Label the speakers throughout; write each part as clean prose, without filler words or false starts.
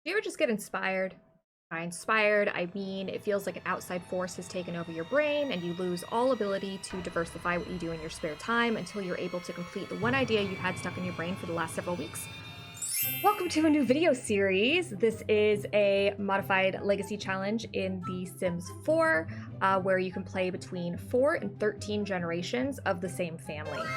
Speaker 1: Do you ever just get inspired? By inspired, I mean it feels like an outside force has taken over your brain and you lose all ability to diversify what you do in your spare time until you're able to complete the one idea you've had stuck in your brain for the last several weeks. Welcome to a new video series. This is a modified legacy challenge in The Sims 4, where you can play between 4 and 13 generations of the same family.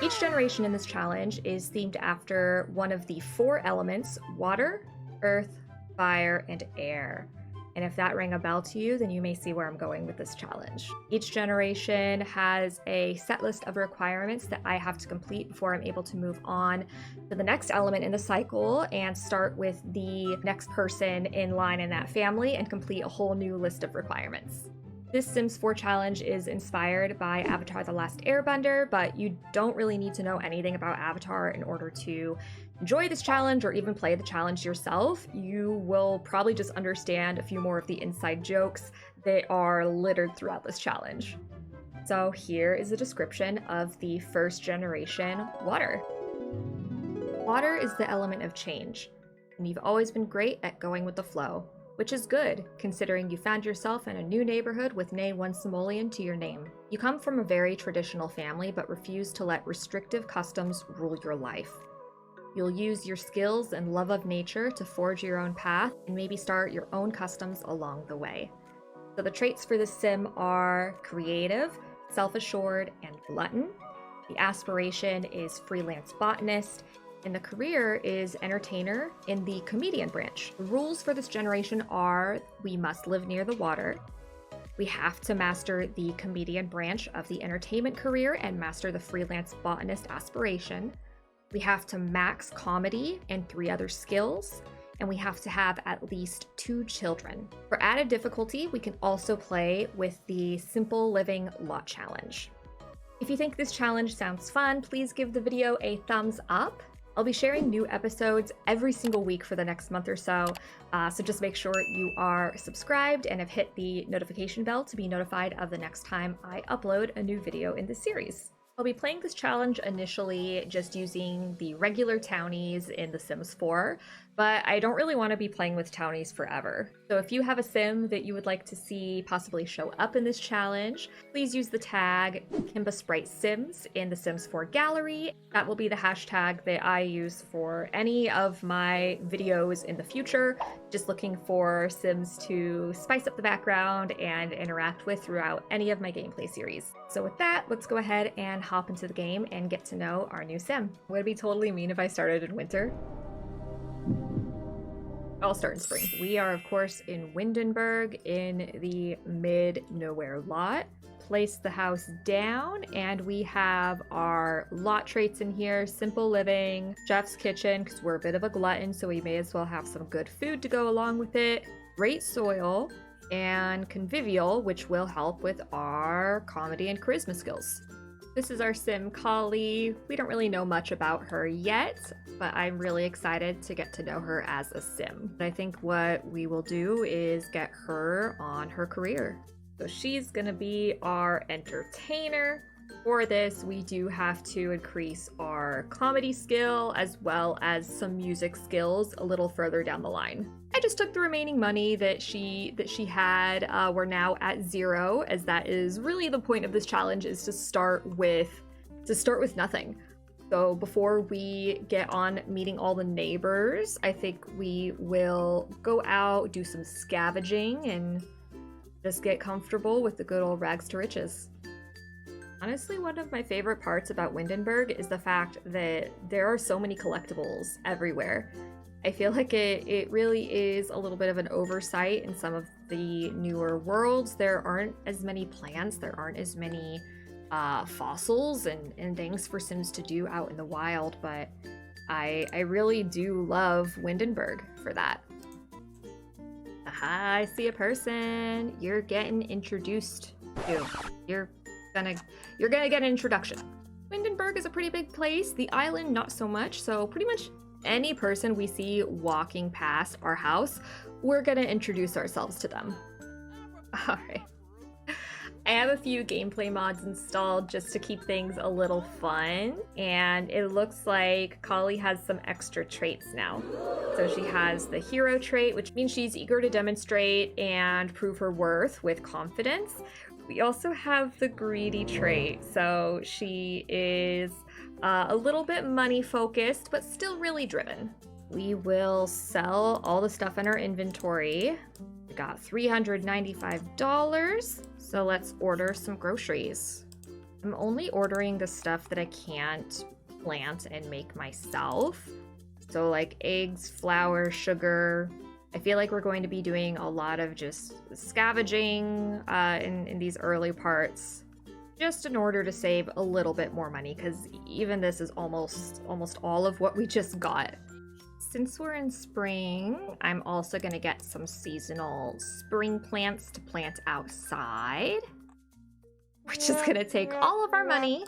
Speaker 1: Each generation in this challenge is themed after one of the 4 elements: water, earth, fire, and air. And if that rang a bell to you, then you may see where I'm going with this challenge. Each generation has a set list of requirements that I have to complete before I'm able to move on to the next element in the cycle and start with the next person in line in that family and complete a whole new list of requirements. This Sims 4 challenge is inspired by Avatar the Last Airbender, but you don't really need to know anything about Avatar in order to enjoy this challenge or even play the challenge yourself. You will probably just understand a few more of the inside jokes that are littered throughout this challenge. So here is a description of the first generation water. Water is the element of change, and you've always been great at going with the flow. Which is good, considering you found yourself in a new neighborhood with nay one simoleon to your name. You come from a very traditional family, but refuse to let restrictive customs rule your life. You'll use your skills and love of nature to forge your own path and maybe start your own customs along the way. So the traits for this sim are creative, self-assured, and glutton. The aspiration is freelance botanist, and the career is entertainer in the comedian branch. The rules for this generation are: we must live near the water, we have to master the comedian branch of the entertainment career and master the freelance botanist aspiration, we have to max comedy and 3 other skills, and we have to have at least 2 children. For added difficulty, we can also play with the Simple Living Lot Challenge. If you think this challenge sounds fun, please give the video a thumbs up. I'll be sharing new episodes every single week for the next month or so, so just make sure you are subscribed and have hit the notification bell to be notified of the next time I upload a new video in this series. I'll be playing this challenge initially just using the regular townies in The Sims 4, but I don't really want to be playing with townies forever. So if you have a sim that you would like to see possibly show up in this challenge, please use the tag KimbaSprite Sims in the Sims 4 gallery. That will be the hashtag that I use for any of my videos in the future, just looking for Sims to spice up the background and interact with throughout any of my gameplay series. So with that, let's go ahead and hop into the game and get to know our new sim. Would it be totally mean if I started in winter? I'll start in spring. We are, of course, in Windenburg in the mid-nowhere lot. Place the house down, and we have our lot traits in here: simple living, chef's kitchen, because we're a bit of a glutton, so we may as well have some good food to go along with it, great soil, and convivial, which will help with our comedy and charisma skills. This is our sim, Collie. We don't really know much about her yet, but I'm really excited to get to know her as a sim. I think what we will do is get her on her career. So she's gonna be our entertainer. For this, we do have to increase our comedy skill as well as some music skills a little further down the line. I just took the remaining money that she had. We're now at 0, as that is really the point of this challenge, is to start with nothing. So before we get on meeting all the neighbors, I think we will go out, do some scavenging, and just get comfortable with the good old rags to riches. Honestly, one of my favorite parts about Windenburg is the fact that there are so many collectibles everywhere. I feel like it really is a little bit of an oversight in some of the newer worlds. There aren't as many plants, there aren't as many fossils and things for Sims to do out in the wild, but I really do love Windenburg for that. Aha, I see a person. You're getting introduced to. You're gonna get an introduction. Windenburg is a pretty big place. The island, not so much. So pretty much any person we see walking past our house, we're gonna introduce ourselves to them. All right. I have a few gameplay mods installed just to keep things a little fun, and it looks like Kali has some extra traits now. So she has the hero trait, which means she's eager to demonstrate and prove her worth with confidence. We also have the greedy trait, so she is a little bit money focused, but still really driven. We will sell all the stuff in our inventory. We got $395, so let's order some groceries. I'm only ordering the stuff that I can't plant and make myself. So like eggs, flour, sugar. I feel like we're going to be doing a lot of just scavenging in these early parts, just in order to save a little bit more money, because even this is almost all of what we just got. Since we're in spring, I'm also going to get some seasonal spring plants to plant outside, which is going to take all of our money.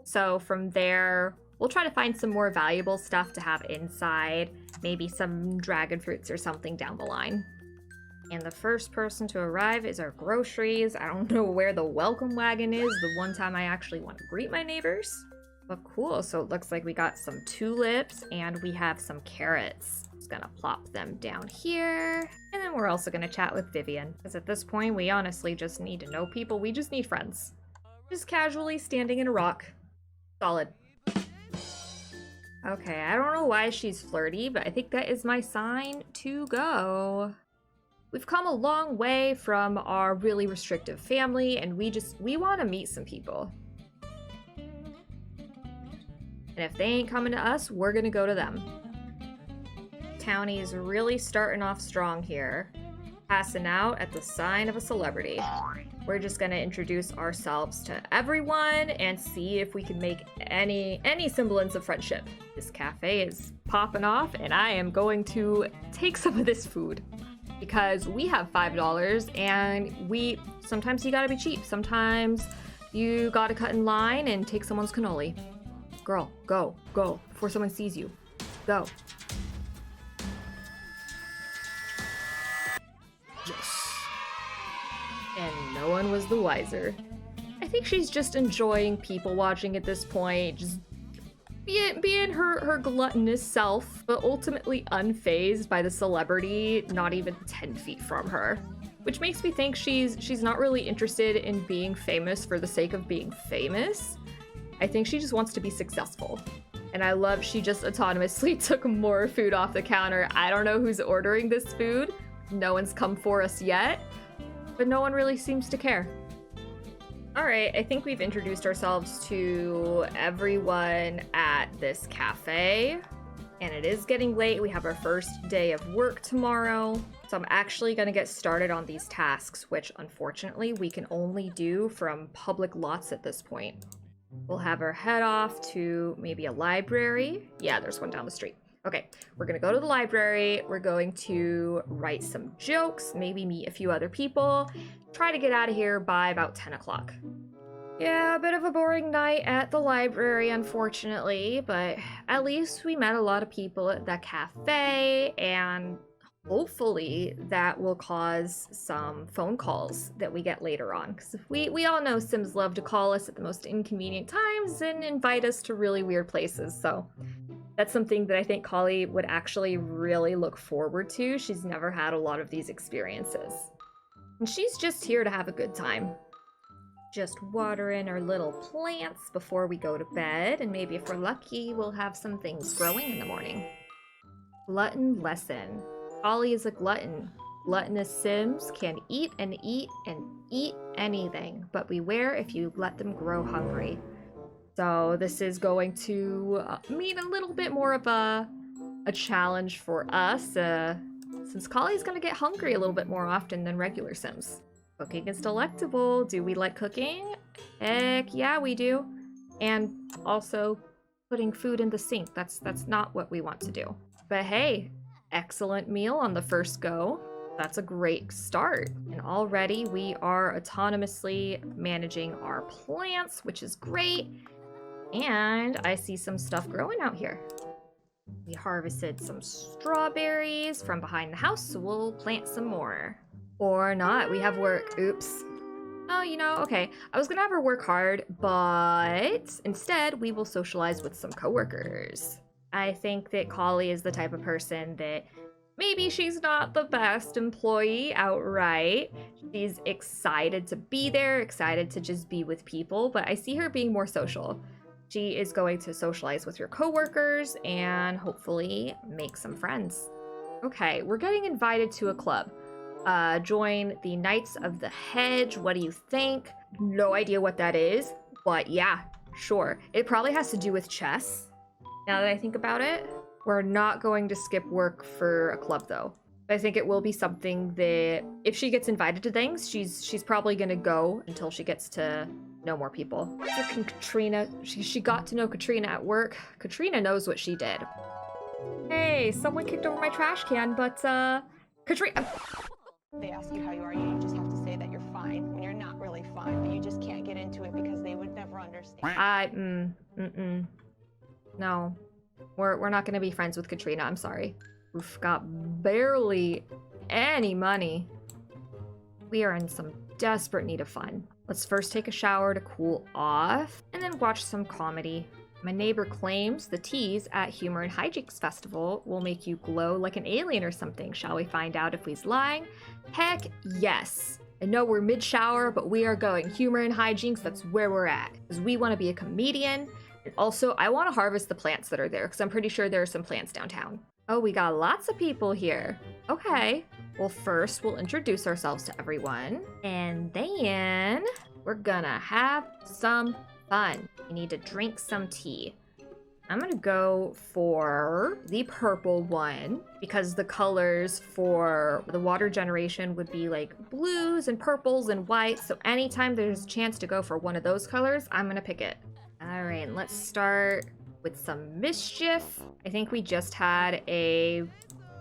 Speaker 1: So from there, we'll try to find some more valuable stuff to have inside, maybe some dragon fruits or something down the line. And the first person to arrive is our groceries. I don't know where the welcome wagon is, the one time I actually want to greet my neighbors. But cool, so it looks like we got some tulips and we have some carrots. Just gonna plop them down here. And then we're also gonna chat with Vivian, because at this point we honestly just need to know people. We just need friends. Just casually standing in a rock. Solid. Okay, I don't know why she's flirty, but I think that is my sign to go. We've come a long way from our really restrictive family, and we want to meet some people. And if they ain't coming to us, we're gonna go to them. Townie's really starting off strong here. Passing out at the sign of a celebrity. We're just gonna introduce ourselves to everyone and see if we can make any semblance of friendship. This cafe is popping off, and I am going to take some of this food because we have $5, and sometimes you gotta be cheap. Sometimes you gotta cut in line and take someone's cannoli. Girl, go, before someone sees you. Go. Yes. And no one was the wiser. I think she's just enjoying people watching at this point, just being her gluttonous self, but ultimately unfazed by the celebrity not even 10 feet from her. Which makes me think she's not really interested in being famous for the sake of being famous. I think she just wants to be successful. And I love she just autonomously took more food off the counter. I don't know who's ordering this food. No one's come for us yet, but no one really seems to care. All right, I think we've introduced ourselves to everyone at this cafe, and it is getting late. We have our first day of work tomorrow, so I'm actually gonna get started on these tasks, which unfortunately we can only do from public lots at this point. We'll have her head off to maybe a library. Yeah, there's one down the street. Okay, we're gonna go to the library. We're going to write some jokes, maybe meet a few other people, try to get out of here by about 10 o'clock. Yeah, a bit of a boring night at the library, unfortunately, but at least we met a lot of people at the cafe, and hopefully that will cause some phone calls that we get later on, because we all know Sims love to call us at the most inconvenient times and invite us to really weird places, so that's something that I think Kali would actually really look forward to. She's never had a lot of these experiences. And she's just here to have a good time. Just watering our little plants before we go to bed, and maybe if we're lucky, we'll have some things growing in the morning. Glutton lesson. Kali is a glutton. Gluttonous Sims can eat and eat and eat anything, but beware if you let them grow hungry. So this is going to mean a little bit more of a challenge for us, since Kali's going to get hungry a little bit more often than regular Sims. Cooking is delectable. Do we like cooking? Heck yeah, we do. And also putting food in the sink. That's not what we want to do. But hey, excellent meal on the first go. That's a great start. And already we are autonomously managing our plants, which is great. And I see some stuff growing out here. We harvested some strawberries from behind the house, so we'll plant some more. Or not, we have work. Oops. Oh, okay. I was gonna have her work hard, but instead we will socialize with some coworkers. I think that Kali is the type of person that maybe she's not the best employee outright. She's excited to be there, excited to just be with people, but I see her being more social. She is going to socialize with your coworkers and hopefully make some friends. Okay, we're getting invited to a club. Join the Knights of the Hedge. What do you think? No idea what that is, but yeah, sure. It probably has to do with chess, now that I think about it. We're not going to skip work for a club, though. I think it will be something that, if she gets invited to things, she's probably gonna go until she gets to know more people. Katrina, she got to know Katrina at work. Katrina knows what she did. Hey, someone kicked over my trash can, but, Katrina...
Speaker 2: They ask you how you are, you just have to say that you're fine when you're not really fine, but you just can't get into it because they would never understand.
Speaker 1: No. We're not gonna be friends with Katrina, I'm sorry. We've got barely any money. We are in some desperate need of fun. Let's first take a shower to cool off, and then watch some comedy. My neighbor claims the teas at Humor and Hijinks Festival will make you glow like an alien or something. Shall we find out if he's lying? Heck yes. I know we're mid-shower, but we are going Humor and Hijinks. That's where we're at. Because we want to be a comedian. And also, I want to harvest the plants that are there, because I'm pretty sure there are some plants downtown. Oh, we got lots of people here. Okay. Well, first, we'll introduce ourselves to everyone. And then we're gonna have some fun. We need to drink some tea. I'm gonna go for the purple one because the colors for the water generation would be like blues and purples and whites. So anytime there's a chance to go for one of those colors, I'm gonna pick it. All right, let's start with some mischief. I think we just had a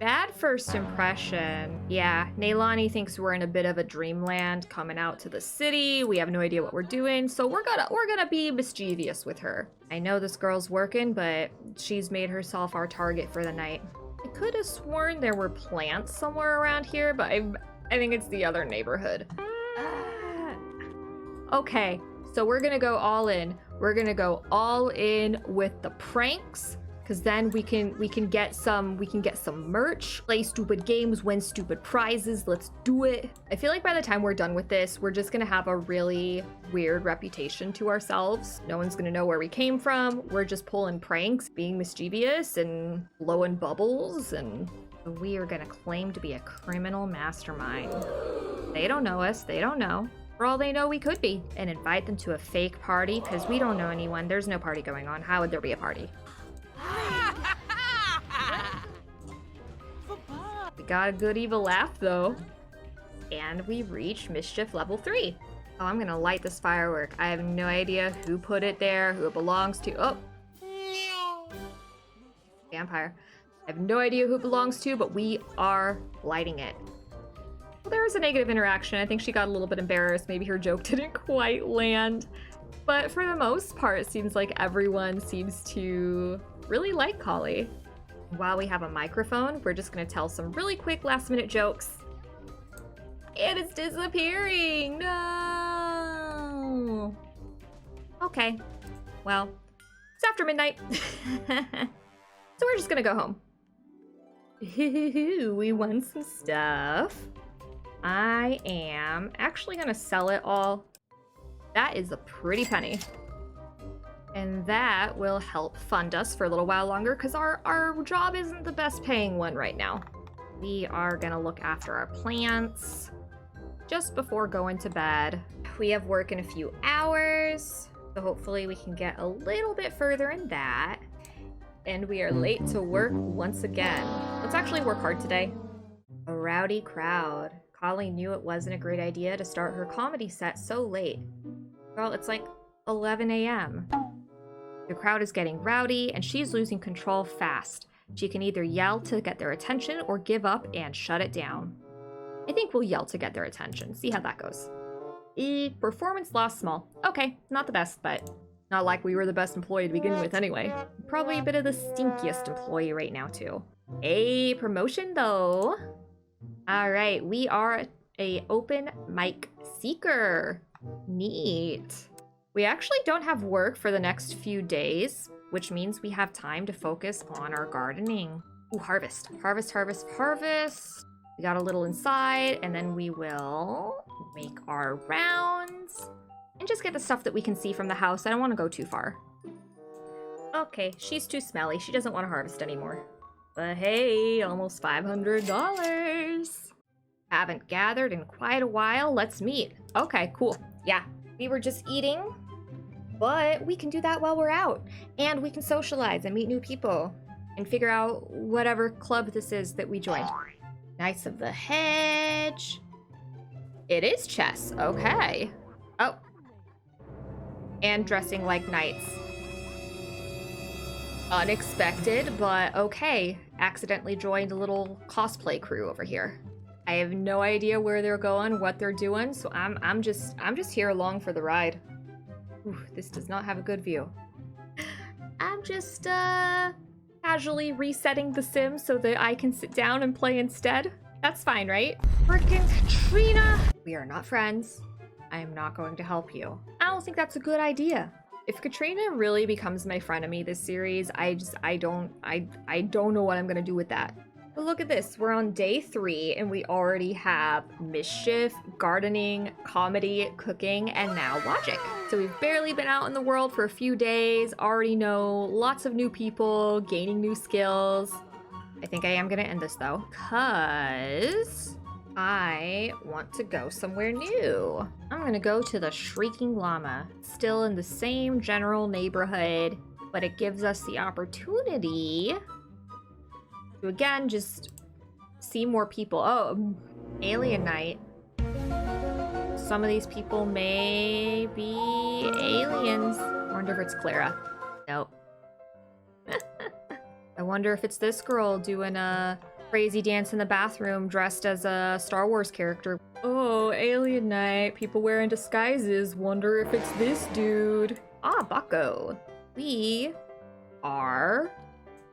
Speaker 1: bad first impression. Yeah, Neilani thinks we're in a bit of a dreamland coming out to the city. We have no idea what we're doing, so we're gonna be mischievous with her. I know this girl's working, but she's made herself our target for the night. I could have sworn there were plants somewhere around here, but I think it's the other neighborhood. Okay, so we're gonna go all in. We're gonna go all in with the pranks. Because then we can get some merch, play stupid games, win stupid prizes. Let's do it. I feel like by the time we're done with this, we're just gonna have a really weird reputation to ourselves. No one's gonna know where we came from. We're just pulling pranks, being mischievous and blowing bubbles, and we are gonna claim to be a criminal mastermind. They don't know us, they don't know. For all they know, we could be. And invite them to a fake party, because we don't know anyone. There's no party going on. How would there be a party? We got a good evil laugh though. And we reach mischief level 3. Oh, I'm gonna light this firework. I have no idea who put it there, who it belongs to. Oh! Vampire. I have no idea who it belongs to, but we are lighting it. Well, there was a negative interaction. I think she got a little bit embarrassed. Maybe her joke didn't quite land. But for the most part, it seems like everyone seems to really like Kali. While we have a microphone, we're just gonna tell some really quick last-minute jokes. And it's disappearing! No! Okay. Well, it's after midnight. So we're just gonna go home. We won some stuff. I am actually gonna sell it all. That is a pretty penny. And that will help fund us for a little while longer because our job isn't the best paying one right now. We are gonna look after our plants just before going to bed. We have work in a few hours, so hopefully we can get a little bit further in that. And we are late to work once again. Let's actually work hard today. A rowdy crowd. Kali knew it wasn't a great idea to start her comedy set so late. Girl, it's like 11 a.m. The crowd is getting rowdy, and she's losing control fast. She can either yell to get their attention or give up and shut it down. I think we'll yell to get their attention. See how that goes. Performance loss small. Okay, not the best, but not like we were the best employee to begin with anyway. Probably a bit of the stinkiest employee right now, too. A promotion, though. All right, we are a open mic seeker. Neat. We actually don't have work for the next few days, which means we have time to focus on our gardening. Ooh, harvest. Harvest, harvest, harvest. We got a little inside, and then we will make our rounds and just get the stuff that we can see from the house. I don't want to go too far. Okay, she's too smelly. She doesn't want to harvest anymore. But hey, almost $500. Haven't gathered in quite a while. Let's meet. Okay, cool. Yeah, we were just eating, but we can do that while we're out. And we can socialize and meet new people and figure out whatever club this is that we joined. Knights of the Hedge. It is chess. Okay. Oh. And dressing like knights. Unexpected, but okay. Accidentally joined a little cosplay crew over here. I have no idea where they're going, what they're doing, so I'm just here along for the ride. Ooh, this does not have a good view. I'm just casually resetting the sim so that I can sit down and play instead. That's fine, right? Frickin' Katrina! We are not friends. I am not going to help you. I don't think that's a good idea. If Katrina really becomes my frenemy this series, I don't know what I'm gonna do with that. But look at this, we're on day 3 and we already have mischief, gardening, comedy, cooking, and now logic. So we've barely been out in the world for a few days, already know lots of new people, gaining new skills. I think I am gonna end this though, cause I want to go somewhere new. I'm gonna go to the Shrieking Llama. Still in the same general neighborhood, but it gives us the opportunity to again just see more people. Oh, alien night. Some of these people may be aliens. I wonder if it's Clara. Nope. I wonder if it's this girl doing a crazy dance in the bathroom dressed as a Star Wars character. Oh, alien night. People wearing disguises. Wonder if it's this dude. Ah, Baco. We are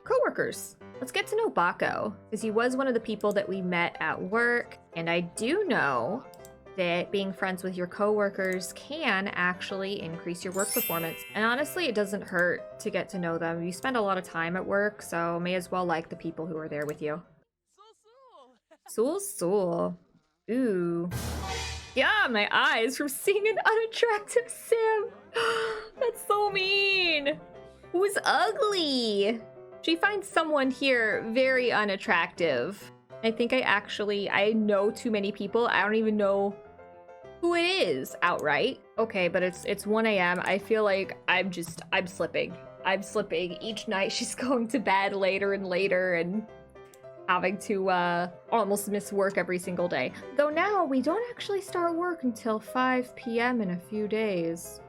Speaker 1: co-workers. Let's get to know Baco, because he was one of the people that we met at work, and I do know that being friends with your coworkers can actually increase your work performance. And honestly, it doesn't hurt to get to know them. You spend a lot of time at work, so may as well like the people who are there with you. Soul. Ooh. Yeah, my eyes from seeing an unattractive sim. That's so mean. Who's ugly? She finds someone here very unattractive. I think I know too many people. I don't even know who it is outright. Okay, but it's 1 a.m. I feel like I'm slipping. I'm slipping. Each night she's going to bed later and later and having to almost miss work every single day. Though now we don't actually start work until 5 p.m. in a few days.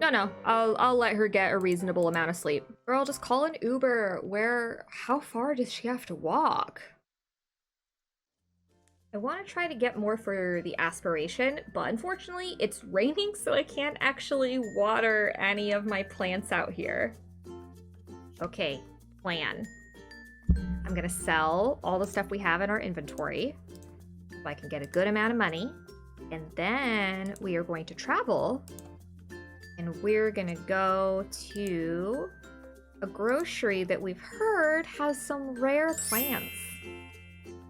Speaker 1: No, I'll let her get a reasonable amount of sleep. Or I'll just call an Uber. How far does she have to walk? I want to try to get more for the aspiration, but unfortunately it's raining, so I can't actually water any of my plants out here. Okay, plan. I'm gonna sell all the stuff we have in our inventory so I can get a good amount of money, and then we are going to travel. And we're gonna go to a grocery that we've heard has some rare plants.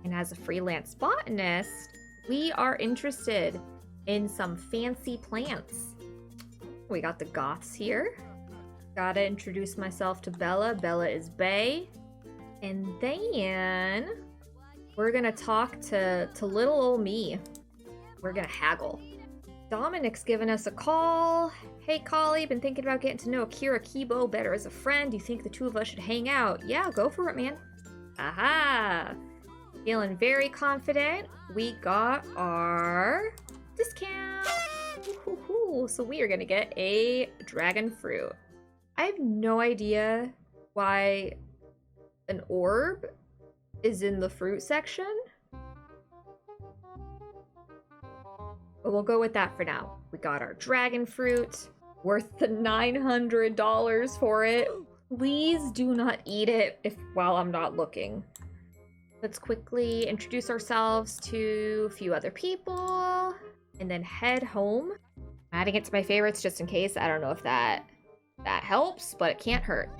Speaker 1: And as a freelance botanist, we are interested in some fancy plants. We got the goths here. Gotta introduce myself to Bella. Bella is bae. And then we're gonna talk to little old me. We're gonna haggle. Dominic's given us a call. Hey, Collie, been thinking about getting to know Akira Kibo better as a friend. Do you think the two of us should hang out? Yeah, go for it, man. Aha! Feeling very confident. We got our discount. Ooh, so we are gonna get a dragon fruit. I have no idea why an orb is in the fruit section, but we'll go with that for now. We got our dragon fruit, worth the $900 for it. Please do not eat it while I'm not looking. Let's quickly introduce ourselves to a few other people. and then head home. Adding it to my favorites just in case. I don't know if that helps, but it can't hurt.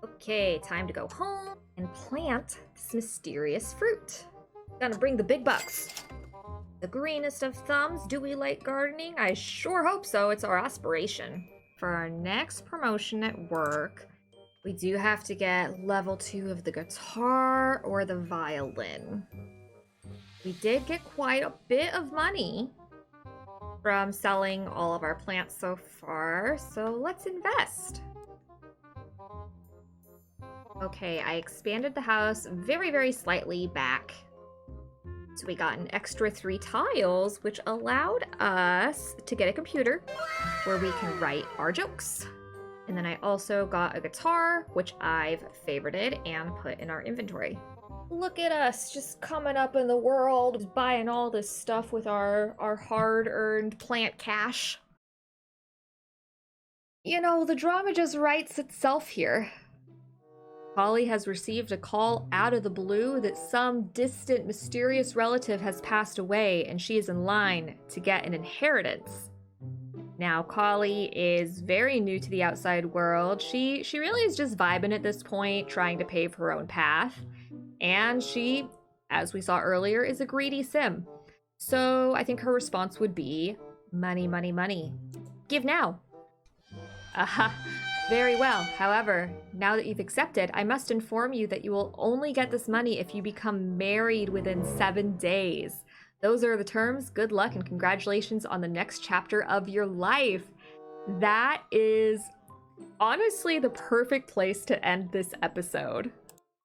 Speaker 1: Okay, time to go home and plant this mysterious fruit. Gonna bring the big bucks. The greenest of thumbs. Do we like gardening? I sure hope so. It's our aspiration. For our next promotion at work, we do have to get level 2 of the guitar or the violin. We did get quite a bit of money from selling all of our plants so far, so let's invest. Okay, I expanded the house very, very slightly back. So we got an extra 3 tiles, which allowed us to get a computer where we can write our jokes. And then I also got a guitar, which I've favorited and put in our inventory. Look at us, just coming up in the world, buying all this stuff with our hard-earned plant cash. You know, the drama just writes itself here. Holly has received a call out of the blue that some distant, mysterious relative has passed away and she is in line to get an inheritance. Now, Collie is very new to the outside world. She really is just vibing at this point, trying to pave her own path. And she, as we saw earlier, is a greedy sim. So I think her response would be, money, money, money. Give now. Aha. Very well. However, now that you've accepted, I must inform you that you will only get this money if you become married within 7 days. Those are the terms. Good luck and congratulations on the next chapter of your life. That is honestly the perfect place to end this episode.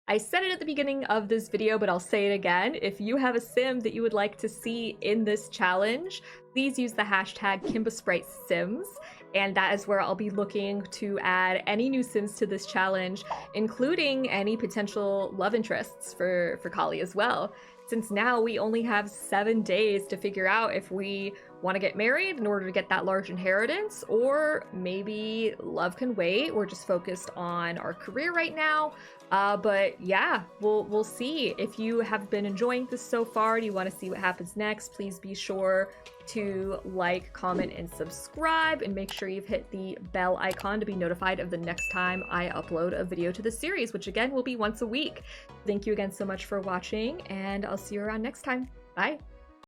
Speaker 1: I said it at the beginning of this video, but I'll say it again. If you have a sim that you would like to see in this challenge, please use the hashtag KimbaSpriteSims, and that is where I'll be looking to add any new sims to this challenge, including any potential love interests for Kali as well. Since now we only have 7 days to figure out if we want to get married in order to get that large inheritance, or maybe love can wait. We're just focused on our career right now. But yeah, we'll see. If you have been enjoying this so far, do you want to see what happens next? Please be sure to like, comment, and subscribe, and make sure you've hit the bell icon to be notified of the next time I upload a video to the series, which again will be once a week. Thank you again so much for watching, and I'll see you around next time. Bye!